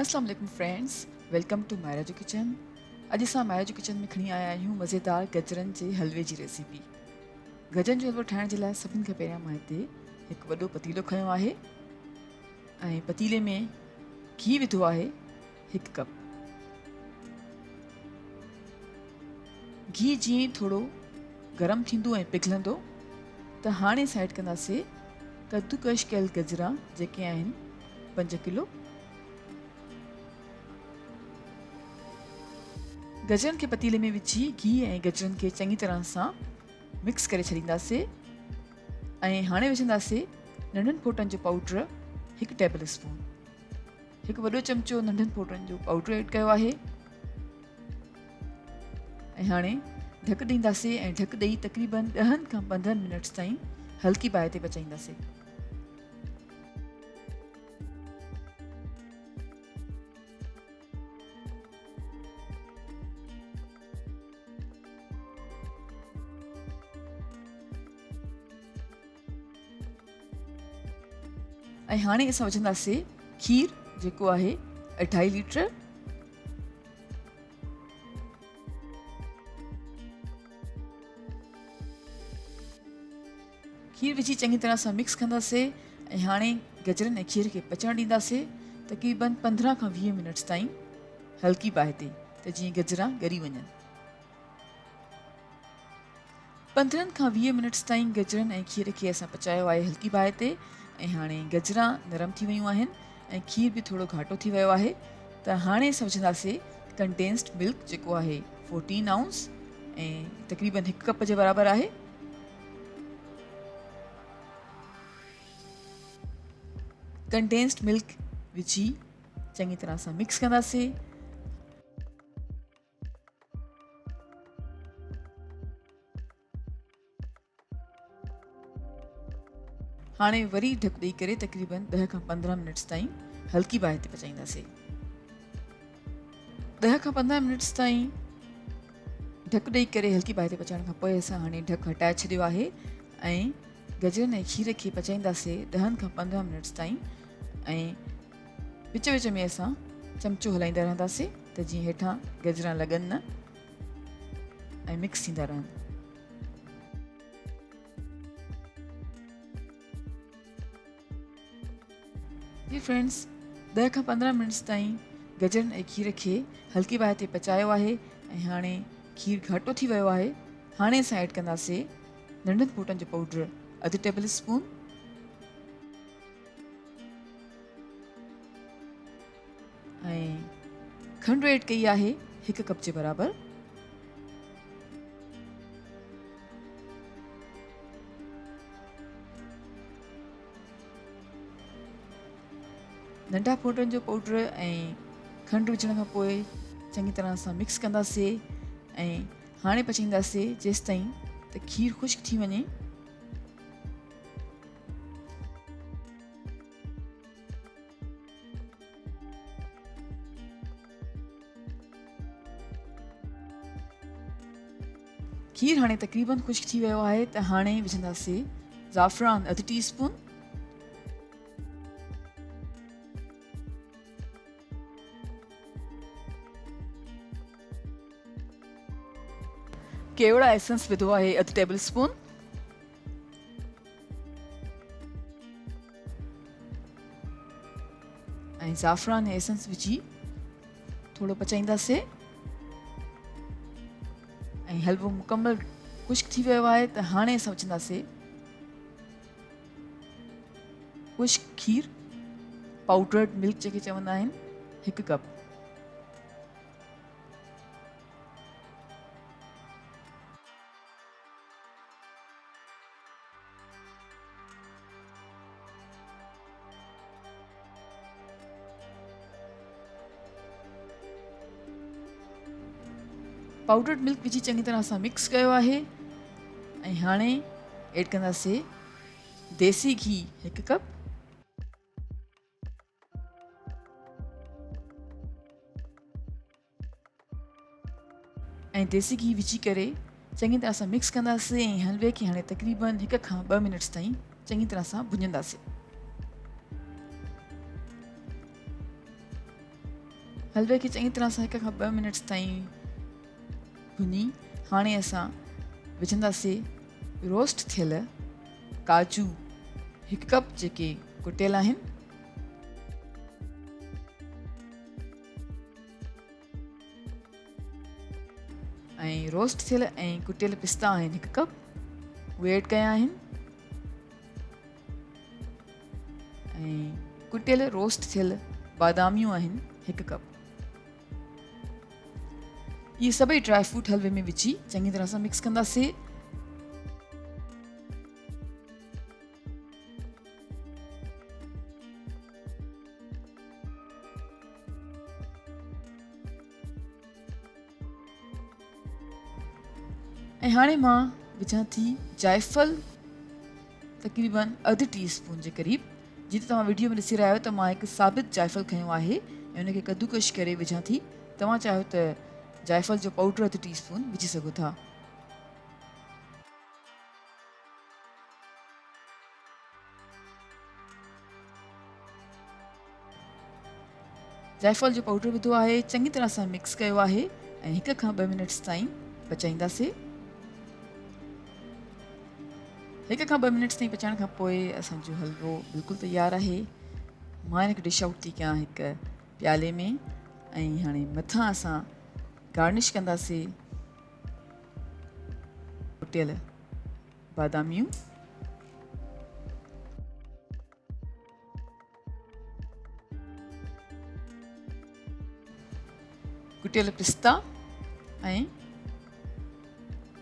अस्सलाम वालेकुम friends, welcome to Maira kitchen. अॼु असां मायरा किचन में खणी आया आहियूं मज़ेदार गजरनि जे हलवे जी रेसिपी। गजरनि जो हलवो ठाहिण जे लाइ सभिनि खां पहिरियां मां हिते हिकु वॾो पतीलो खयो आहे ऐं पतीले में घी विधो आहे 1 कप। घी जीअं थोरो गरम थींदो ऐं पिघलंदो त हाणे साइड कंदासीं कद्दूकश कयल गजरा जेके आहिनि 5 किलो। गजरनि खे पतीले में विझी घी ऐं गजरनि खे चङी तरह सां मिक्स करे छॾींदासीं ऐं हाणे विझंदासीं नंढनि फोटनि जो पाउडर 1 टेबल स्पून। हिकु वॾो चमचो नंढनि फोटनि जो पाउडर ऐड कयो आहे ऐं हाणे ढक ॾींदासीं ऐं ढक ॾेई तक़रीबन 10 खां 15 मिनट्स ताईं हल्की बाहि ते पचाईंदासीं। ऐं हाणे असां विझंदासीं खीर जेको आहे 2.5 लीटर। खीर विझी चङी तरह सां मिक्स कंदासीं ऐं हाणे गजरनि ऐं खीर खे पचण ॾींदासीं तक़रीबन 15 खां 20 मिनट्स ताईं हल्की बाहि ते, त जीअं गजरा ॻरी वञनि। 15 खां 20 मिनट्स ताईं गजरनि ऐं खीर खे असां पचायो आहे हल्की बाहि ते ऐं हाणे गजरा नरम थी वियूं आहिनि ऐं खीर बि थोरो घाटो थी वियो आहे। त हाणे असां विझंदासीं कंडेंस्ड मिल्क जेको आहे 14 आउंस ऐं तक़रीबन 1 कप जे बराबरि आहे। कंडेंस्ड मिल्क विझी चङी तरह सां मिक्स कंदासीं। हाणे वरी ढक ॾेई करे तक़रीबन 10 खां 15 मिनट्स ताईं हल्की बाहि ते पचाईंदासीं। 10 खां 15 मिनट्स ताईं ढक ॾेई करे हल्की बाहि ते पचाइण खां पोइ असां हाणे ढक हटाए छॾियो आहे ऐं गजरनि ऐं खीर खे पचाईंदासीं 10 खां 15 मिनट्स ताईं ऐं विच विच में असां चमचो हलाईंदा रहंदासीं त जीअं हेठां गजरा लॻनि न ऐं मिक्स थींदा रहनि। जी फ्रेंड्स, 10 खां 15 मिनट्स ताईं गजरनि ऐं खीर खे हल्की बाहि ते पचायो आहे ऐं हाणे खीर घाटो थी वियो आहे। हाणे असां ऐड कंदासीं नंढनि फोटनि जो पाउडर 1/2 टेबल स्पून ऐं खंडु ऐड कई आहे 1 कप जे बराबरि। नंढा फोटनि जो पाउडर ऐं खंडु विझण खां पोइ चङी तरह सां मिक्स कंदासीं ऐं हाणे पचाईंदासीं जेसि ताईं त खीर ख़ुश्क थी वञे। खीर हाणे तक़रीबन ख़ुश्क थी वियो आहे त हाणे विझंदासीं ज़ाफ़रान 1/2 टीस्पून, केवड़ा एसेंस विधो आहे 1/2 टेबल स्पून ऐं ज़ाफ़रान एसेंस विझी थोरो पचाईंदासीं ऐं हलवो मुकमल ख़ुश्क थी वियो आहे त हाणे असां विझंदासीं ख़ुश्क खीर पाउडर्ड मिल्क जेके चवंदा आहिनि 1 कप। पाउडर्ड मिल्क विझी चङी तरह सां मिक्स कयो आहे ऐं हाणे ऐड कंदासीं देसी घी 1 कप ऐं देसी घी विझी करे चङी तरह सां मिक्स कंदासीं ऐं हलवे खे हाणे तक़रीबन 1 खां 2 मिनट्स ताईं चङी तरह सां भुञंदासीं। हलवे खे चङी तरह सां 1 खां 2 मिनट्स ताईं भुञी हाणे असां विझंदासीं रोस्ट थियल काजू 1 कप जेके कुटियल आहिनि, ऐं रोस्ट थियल ऐं कुटियल पिस्ता आहिनि 1 कप, उहे ऐड कया आहिनि, ऐं कुटियल रोस्ट थियल बादामियूं आहिनि 1 कप। इहे सभई ड्राई फ्रूट हलवे में विझी चङी तरह सां मिक्स कंदासीं। ऐं हाणे मां विझां थी जायफल तक़रीबन अधु टीस्पून जे क़रीब। जीअं तव्हां वीडियो में ॾिसी रहिया आहियो त मां हिकु साबित जायफल खयो आहे ऐं उनखे कद्दूकश करे विझां थी। तव्हां चाहियो त जायफल जो पाउडर अधु टीस्पून विझी सघो था। जायफल जो पाउडर विधो आहे, चङी तरह सां मिक्स कयो आहे ऐं 1 खां 2 मिनट्स ताईं पचाईंदासीं। 1 खां 2 मिनट्स ताईं पचाइण खां पोइ असांजो हलवो बिल्कुलु तयारु आहे। मां हिनखे डिश आउट थी कयां हिकु प्याले में, ऐं हाणे मथां असां गार्निश कंदासीं कुटियल बादामियूं, कुटियल पिस्ता ऐं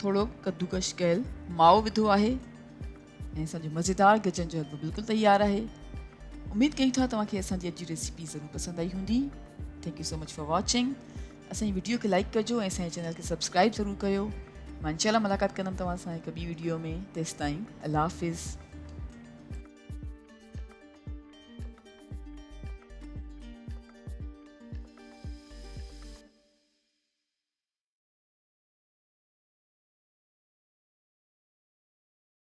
थोड़ो कद्दूकश कयल माओ विधो आहे ऐं असांजो मज़ेदार गजरनि जो हलवो बिल्कुलु तयारु आहे। उमेद कयूं था तव्हांखे असांजी अॼु जी रेसिपी ज़रूरु पसंदि आई हूंदी। Thank you so much for watching. असांजी वीडियो खे लाइक कजो ऐं असांजे चैनल खे सब्सक्राइब ज़रूरु कयो। मां इंशाल्लाह मुलाक़ात कंदमि तव्हां सां हिकु ॿी वीडियो में। तेसिताईं अल्लाह हाफ़िज़।